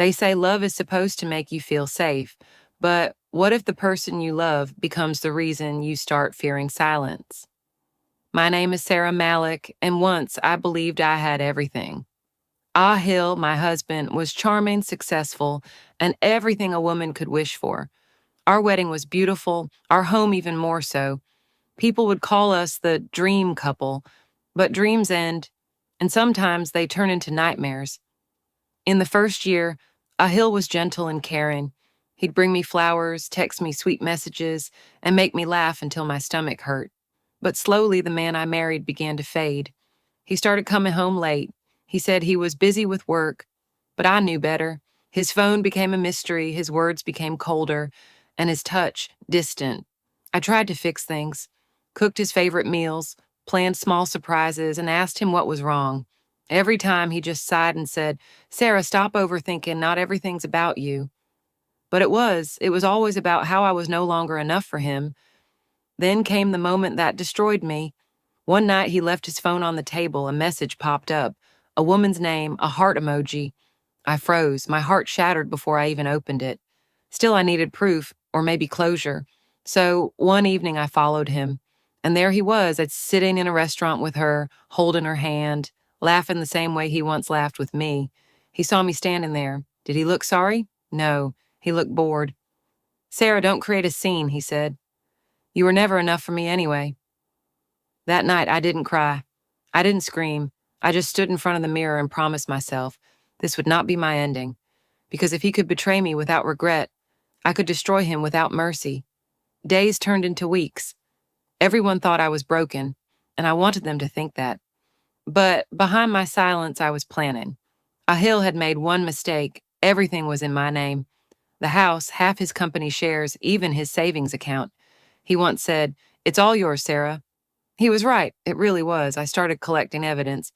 They say love is supposed to make you feel safe, but what if the person you love becomes the reason you start fearing silence? My name is Sarah Malik, and once I believed I had everything. Hill, my husband, was charming, successful, and everything a woman could wish for. Our wedding was beautiful, our home even more so. People would call us the dream couple, but dreams end, and sometimes they turn into nightmares. In the first year, Hill was gentle and caring. He'd bring me flowers, text me sweet messages, and make me laugh until my stomach hurt. But slowly, the man I married began to fade. He started coming home late. He said he was busy with work, but I knew better. His phone became a mystery, his words became colder, and his touch distant. I tried to fix things, cooked his favorite meals, planned small surprises, and asked him what was wrong. Every time he just sighed and said, "Sarah, stop overthinking, not everything's about you." But it was always about how I was no longer enough for him. Then came the moment that destroyed me. One night he left his phone on the table, a message popped up, a woman's name, a heart emoji. I froze, my heart shattered before I even opened it. Still, I needed proof, or maybe closure. So one evening I followed him, and there he was, sitting in a restaurant with her, holding her hand, laughing the same way he once laughed with me. He saw me standing there. Did he look sorry? No, he looked bored. "Sarah, don't create a scene," he said. "You were never enough for me anyway." That night, I didn't cry. I didn't scream. I just stood in front of the mirror and promised myself this would not be my ending. Because if he could betray me without regret, I could destroy him without mercy. Days turned into weeks. Everyone thought I was broken, and I wanted them to think that. But behind my silence, I was planning. Hill had made one mistake. Everything was in my name. The house, half his company shares, even his savings account. He once said, "It's all yours, Sarah." He was right. It really was. I started collecting evidence.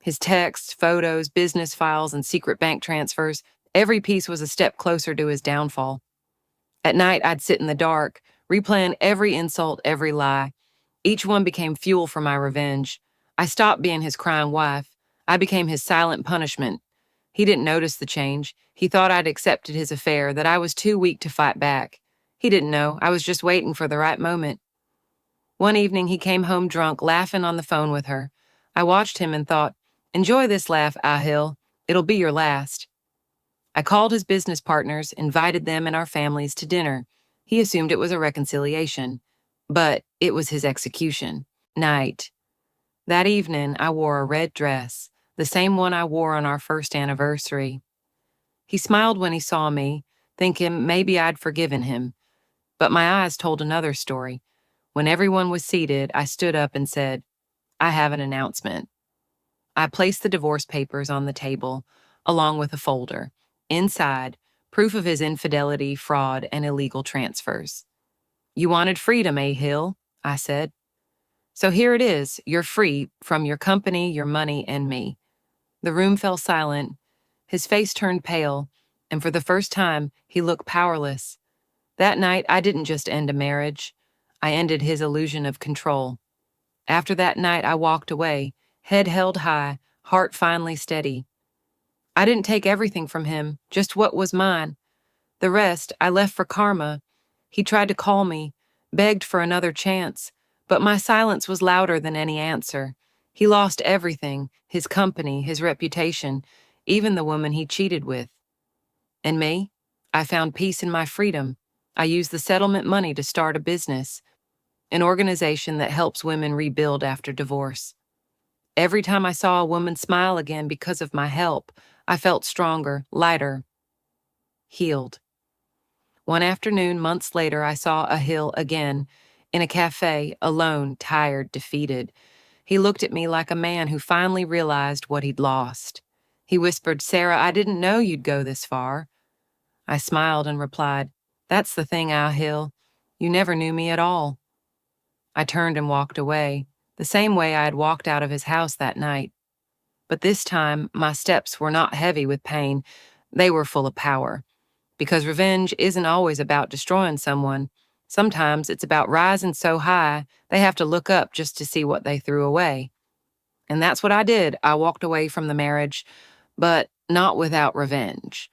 His texts, photos, business files, and secret bank transfers. Every piece was a step closer to his downfall. At night, I'd sit in the dark, replaying every insult, every lie. Each one became fuel for my revenge. I stopped being his crying wife. I became his silent punishment. He didn't notice the change. He thought I'd accepted his affair, that I was too weak to fight back. He didn't know. I was just waiting for the right moment. One evening, he came home drunk, laughing on the phone with her. I watched him and thought, "Enjoy this laugh, Hill. It'll be your last." I called his business partners, invited them and our families to dinner. He assumed it was a reconciliation, but it was his execution night. That evening, I wore a red dress, the same one I wore on our first anniversary. He smiled when he saw me, thinking maybe I'd forgiven him. But my eyes told another story. When everyone was seated, I stood up and said, "I have an announcement." I placed the divorce papers on the table, along with a folder. Inside, proof of his infidelity, fraud, and illegal transfers. "You wanted freedom, Hill?" I said. "So here it is. You're free from your company, your money, and me." The room fell silent. His face turned pale, and for the first time, he looked powerless. That night, I didn't just end a marriage. I ended his illusion of control. After that night, I walked away, head held high, heart finally steady. I didn't take everything from him, just what was mine. The rest, I left for karma. He tried to call me, begged for another chance, but my silence was louder than any answer. He lost everything, his company, his reputation, even the woman he cheated with. And me? I found peace in my freedom. I used the settlement money to start a business, an organization that helps women rebuild after divorce. Every time I saw a woman smile again because of my help, I felt stronger, lighter, healed. One afternoon, months later, I saw Hill again, in a cafe, alone, tired, defeated. He looked at me like a man who finally realized what he'd lost. He whispered, "Sarah, I didn't know you'd go this far." I smiled and replied, "That's the thing, Hill. You never knew me at all." I turned and walked away, the same way I had walked out of his house that night. But this time, my steps were not heavy with pain. They were full of power. Because revenge isn't always about destroying someone. Sometimes it's about rising so high, they have to look up just to see what they threw away. And that's what I did. I walked away from the marriage, but not without revenge.